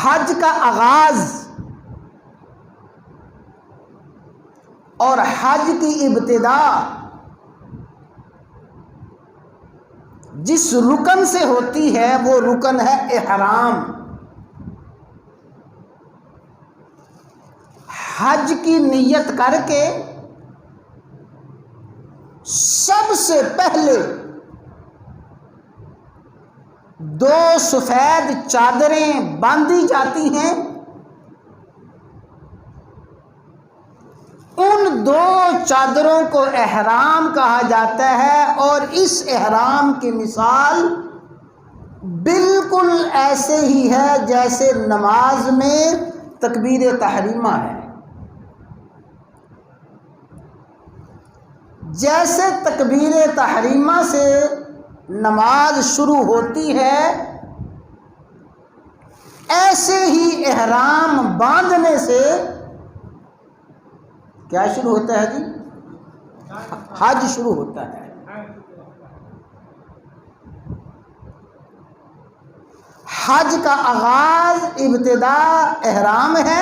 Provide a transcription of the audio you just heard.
حج کا آغاز اور حج کی ابتدا جس رکن سے ہوتی ہے وہ رکن ہے احرام۔ حج کی نیت کر کے سب سے پہلے 2 سفید چادریں باندھی جاتی ہیں۔ ان 2 چادروں کو احرام کہا جاتا ہے، اور اس احرام کی مثال بالکل ایسے ہی ہے جیسے نماز میں تکبیر تحریمہ ہے۔ جیسے تکبیر تحریمہ سے نماز شروع ہوتی ہے، ایسے ہی احرام باندھنے سے کیا شروع ہوتا ہے جی؟ حج شروع ہوتا ہے۔ حج کا آغاز ابتدا احرام ہے،